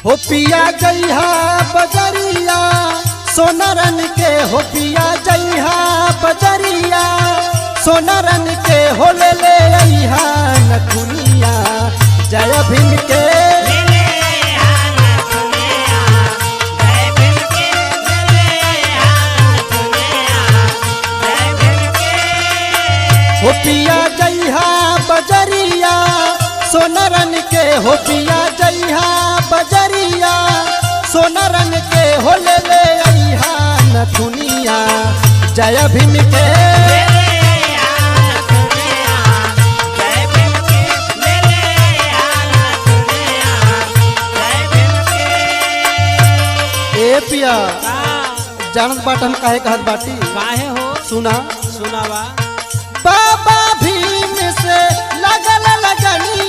हो पिया जइहा बजरिया सोनरन के, हो पिया जइहा बजरिया सोनरन के, हो ले ले अइहा नथुनिया जय भीम के। हो पिया जइहा बजरिया सोनरन के, हो पिया जइहा बजरिया सोनरन के, हो ले ले अइहा नथुनिया जय भीम के। ए पिया जानत बाटन काहे कहत बाटी? काहे हो? सुना सुनावा। बाबा भीम से लगल लगनी